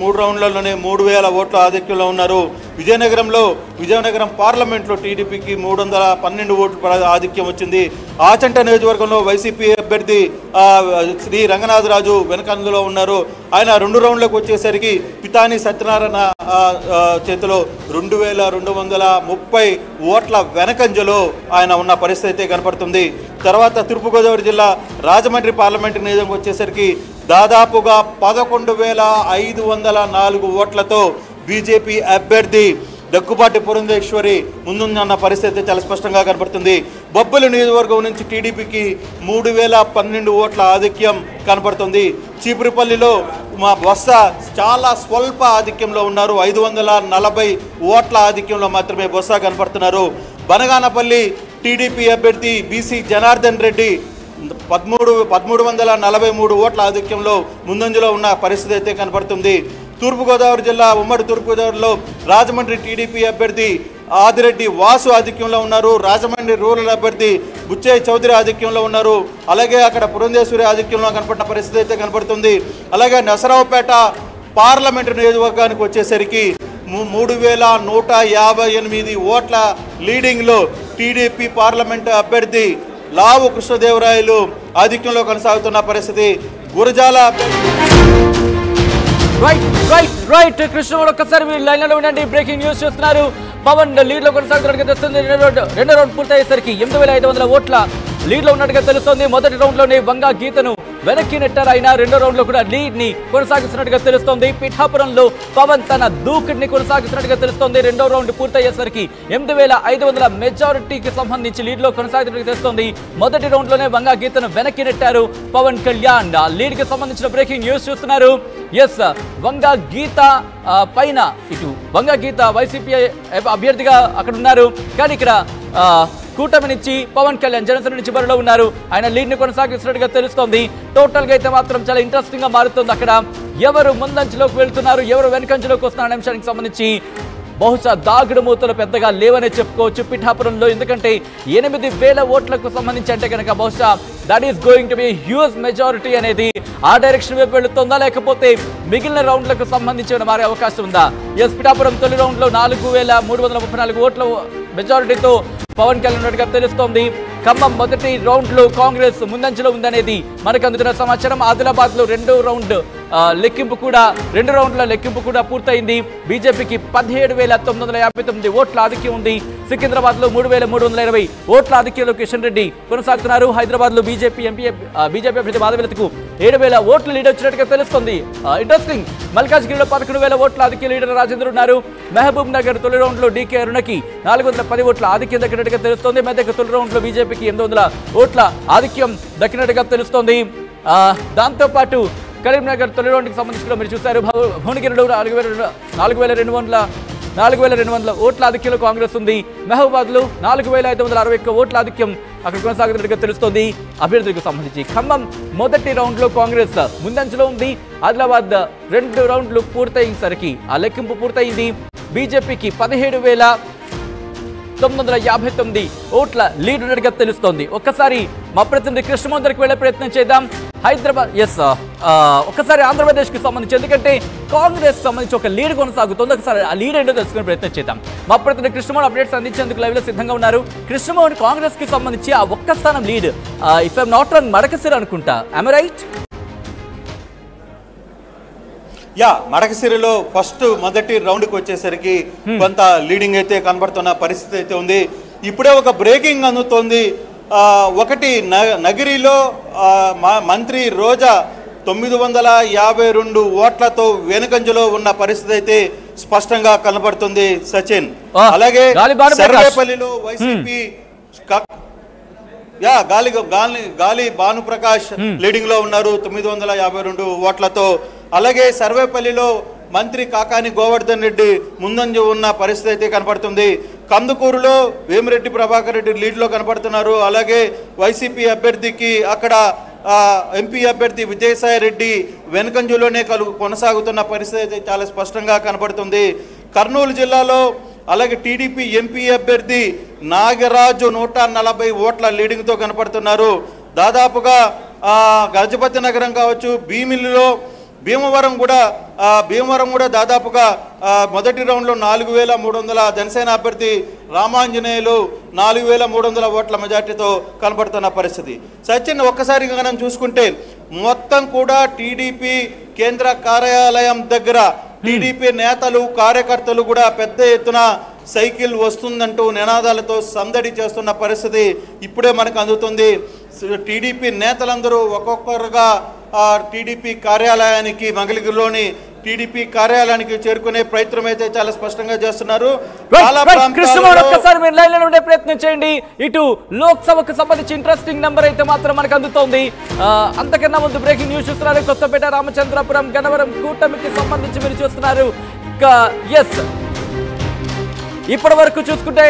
3 రౌండ్లలోనే 3000 ఓట్ల ఆధిక్యంలో ఉన్నారు. విజయనగరం పార్లమెంట్లో టీడీపీకి 312 ఓట్ల ఆధిక్యం వచ్చింది. ఆచంట నియోజకవర్గంలో వైసీపీ అభ్యర్థి శ్రీ రంగనాథరాజు వెనకందులో ఉన్నారు. ఆయన 2 రౌండ్లకు వచ్చేసరికి పితాని సత్యనారాయణ చేతిలో 2230 ఓట్ల వెనకంజలో ఆయన ఉన్న పరిస్థితి కనపడుతుంది. తర్వాత తూర్పుగోదావరి జిల్లా రాజమండ్రి పార్లమెంటు నియోజకవర్గం వచ్చేసరికి దాదాపుగా 11,504 ఓట్లతో బీజేపీ అభ్యర్థి దగ్గుబాటి పురంధేశ్వరి ముందున్న పరిస్థితి చాలా స్పష్టంగా కనపడుతుంది. బొబ్బిలి నియోజకవర్గం నుంచి టీడీపీకి 3012 ఓట్ల ఆధిక్యం కనపడుతుంది. చీపురుపల్లిలో మా బొత్స చాలా స్వల్ప ఆధిక్యంలో ఉన్నారు. 540 ఓట్ల ఆధిక్యంలో మాత్రమే బొత్స కనపడుతున్నారు. బనగానపల్లి టీడీపీ అభ్యర్థి బీసీ జనార్దన్ రెడ్డి 1343 ఓట్ల ఆధిక్యంలో ముందంజలో ఉన్న పరిస్థితి అయితే కనపడుతుంది. తూర్పుగోదావరి జిల్లా ఉమ్మడి తూర్పుగోదావరిలో రాజమండ్రి టీడీపీ అభ్యర్థి ఆదిరెడ్డి వాసు ఆధిక్యంలో ఉన్నారు. రాజమండ్రి రూరల్ అభ్యర్థి బుచ్చయ్య చౌదరి ఆధిక్యంలో ఉన్నారు. అలాగే అక్కడ పురంధేశ్వరి ఆధిక్యంలో కనపడిన పరిస్థితి అయితే కనపడుతుంది. అలాగే నసరావుపేట పార్లమెంటు నియోజకవర్గానికి వచ్చేసరికి 3158 ఓట్ల లీడింగ్లో టీడీపీ పార్లమెంటు అభ్యర్థి లావు కృష్ణదేవరాయలు ఆధిక్యంలో కొనసాగుతున్న పరిస్థితి. గురజాల రైట్ కృష్ణ ఒక్కసారి మీరు లైన్లో ఉండండి. బ్రేకింగ్ న్యూస్ చూస్తున్నారు. పవన్ లీడ్ లో కొనసాగుతున్నట్టుగా తెలుస్తుంది. రెండో రౌండ్ పూర్తయ్యేసరికి 8500 ఓట్ల లీడ్ లో ఉన్నట్టుగా తెలుస్తోంది. మొదటి రౌండ్ లోనే వంగా గీతను వెనక్కి నెట్టారు. అయినా రెండో రౌండ్ లో కూడా లీడ్ ని కొనసాగిస్తున్నట్టుగా తెలుస్తోంది. పిఠాపురంలో పవన్ తన దూకుడిని కొనసాగిస్తున్నట్టుగా తెలుస్తోంది. రెండో రౌండ్ పూర్తయ్యేసరికి 8500 మెజారిటీకి సంబంధించి లీడ్ లో కొనసాగుతున్నట్టుగా తెలుస్తోంది. మొదటి రౌండ్ లోనే వంగా గీతను వెనక్కి నెట్టారు పవన్ కళ్యాణ్. లీడ్ కి సంబంధించిన బ్రేకింగ్ న్యూస్ చూస్తున్నారు. ఎస్, వంగా గీత పైన ఇటు వంగా గీత వైసీపీ అభ్యర్థిగా అక్కడ ఉన్నారు. కానీ ఇక్కడ కూటమి నుంచి పవన్ కళ్యాణ్ జనసేన నుంచి బరిలో ఉన్నారు. ఆయన లీడ్ ని కొనసాగిస్తున్నట్టుగా తెలుస్తోంది. టోటల్ గా అయితే మాత్రం చాలా ఇంట్రెస్టింగ్ గా మారుతుంది. అక్కడ ఎవరు ముందంచులోకి వెళ్తున్నారు, ఎవరు వెనకంచులోకి వస్తున్నారు అనే అంశానికి సంబంధించి బహుశా దాగుడు మూతలు పెద్దగా లేవనే చెప్పుకోవచ్చు పిఠాపురంలో. ఎందుకంటే 8000 ఓట్లకు సంబంధించి అంటే కనుక బహుశా that is going to be huge majority అనేది ఆ డైరెక్షన్ వైపు వెళుతుందా, లేకపోతే మిగిలిన రౌండ్లకు సంబంధించి మారే అవకాశం ఉందా? ఎస్, పిఠాపురం తొలి రౌండ్ లో 4334 ఓట్ల మెజారిటీతో పవన్ కళ్యాణ్ ఉన్నట్టుగా తెలుస్తోంది. ఖమ్మం మొదటి రౌండ్ లో కాంగ్రెస్ ముందంజలో ఉందనేది మనకు అందుతున్న సమాచారం. ఆదిలాబాద్ లో రెండో రౌండ్ రౌండ్ల లెక్కింపు కూడా పూర్తయింది. బీజేపీకి 17,959 ఓట్ల ఆధిక్యం ఉంది. సికింద్రాబాద్ లో 3,320 ఓట్ల ఆధిక్యంలో కిషన్ రెడ్డి కొనసాగుతున్నారు. హైదరాబాద్ లో బీజేపీ అభ్యర్థి మాధవీలతకు 7,000 ఓట్ల లీడ్ వచ్చినట్టుగా తెలుస్తుంది. ఇంట్రెస్టింగ్. మల్కాజ్గిరిలో 11,000 ఓట్ల ఆధిక్య లీడర్ రాజేంద్ర ఉన్నారు. మహబూబ్ నగర్ తొలి రౌండ్ లో డీకే అరుణకి 410 ఓట్ల ఆధిక్యం దక్కినట్టుగా తెలుస్తోంది. మెదక్ తొలి రౌండ్ లో బీజేపీకి 800 ఓట్ల ఆధిక్యం దక్కినట్టుగా తెలుస్తోంది. దాంతో పాటు కరీంనగర్ తొలి రౌండ్కి సంబంధించి మీరు చూశారు. భువనగిరిలో 4,200 ఓట్ల ఆధిక్యంలో కాంగ్రెస్ ఉంది. మహబూబాద్ లో 4,561 ఓట్ల ఆధిక్యం అక్కడ కొనసాగుతున్నట్టుగా తెలుస్తోంది అభ్యర్థులకు సంబంధించి. ఖమ్మం మొదటి రౌండ్ లో కాంగ్రెస్ ముందంజలో ఉంది. ఆదిలాబాద్ 2 రౌండ్లు పూర్తయ్యేసరికి ఆ లెక్కింపు పూర్తయింది. బీజేపీకి 17,959 ఓట్ల లీడ్ ఉన్నట్టుగా తెలుస్తోంది. ఒక్కసారి మా ప్రతినిధి కృష్ణమోహన్ దగ్గరికి వెళ్లే ప్రయత్నం చేద్దాం. హైదరాబాద్ ఒక్కసారి ఆంధ్రప్రదేశ్ కి సంబంధించి, ఎందుకంటే కాంగ్రెస్ సంబంధించి ఒక లీడ్ కొనసాగుతుంది. ఒకసారి ఆ లీడ్ ఏంటో తెలుసుకునే ప్రయత్నం చేద్దాం. మా ప్రతినిధి కృష్ణమోహన్ అప్డేట్స్ అందించేందుకు లైవ్ లో సిద్ధంగా ఉన్నారు. కృష్ణమోహన్, కాంగ్రెస్ కి సంబంధించి ఆ ఒక్క స్థానం lead if I'm not wrong Madakasira అనుకుంటా, am I right? మడకసిరిలో మొదటి రౌండ్కి వచ్చేసరికి కొంత లీడింగ్ అయితే కనబడుతున్న పరిస్థితి అయితే ఉంది. ఇప్పుడే ఒక బ్రేకింగ్ అందుతోంది. ఒకటి నగిరిలో మంత్రి రోజా 952 ఓట్లతో వెనుకంజలో ఉన్న పరిస్థితి అయితే స్పష్టంగా కనబడుతుంది సచిన్. అలాగే సర్వేపల్లిలో వైసీపీ గాలి భానుప్రకాష్ లీడింగ్ లో ఉన్నారు 952 ఓట్లతో. అలాగే సర్వేపల్లిలో మంత్రి కాకాని గోవర్ధన్ రెడ్డి ముందంజ ఉన్న పరిస్థితి అయితే కనపడుతుంది. కందుకూరులో వేమిరెడ్డి ప్రభాకర్ రెడ్డి లీడ్లో కనపడుతున్నారు. అలాగే వైసీపీ అభ్యర్థికి అక్కడ ఎంపీ అభ్యర్థి విజయసాయి రెడ్డి వెనకంజులోనే కొనసాగుతున్న పరిస్థితి అయితే చాలా స్పష్టంగా కనపడుతుంది. కర్నూలు జిల్లాలో అలాగే టీడీపీ ఎంపీ అభ్యర్థి నాగరాజు 140 ఓట్ల లీడింగ్తో కనపడుతున్నారు. దాదాపుగా గజపతి నగరం కావచ్చు, భీమిలిలో భీమవరం కూడా దాదాపుగా మొదటి రౌండ్లో 4,300 జనసేన అభ్యర్థి రామాంజనేయులు 4,300 ఓట్ల మెజార్టీతో కనబడుతున్న పరిస్థితి. సచిన్, ఒక్కసారి మనం చూసుకుంటే మొత్తం కూడా టీడీపీ కేంద్ర కార్యాలయం దగ్గర టీడీపీ నేతలు కార్యకర్తలు కూడా పెద్ద ఎత్తున సైకిల్ వస్తుందంటూ నినాదాలతో సందడి చేస్తున్న పరిస్థితి ఇప్పుడే మనకు అందుతుంది. టీడీపీ నేతలందరూ ఒక్కొక్కరుగా టీడీపీ కార్యాలయానికి, మంగళగిరిలోని టీడీపీ కార్యాలయానికి చేరుకునే ప్రయత్నం అయితే చాలా స్పష్టంగా చేస్తున్నారు. ఒక్కసారి మీరు లైన్ లో ఉండే ప్రయత్నం చేయండి. ఇటు లోక్సభకు సంబంధించి ఇంట్రెస్టింగ్ నెంబర్ అయితే మాత్రం మనకు అందుతోంది. అంతకన్నా ముందు బ్రేకింగ్ న్యూస్ చూస్తున్నారు. కొత్తపేట, రామచంద్రపురం, గన్నవరం కూటమికి సంబంధించి మీరు చూస్తున్నారు. ఇప్పటి వరకు చూసుకుంటే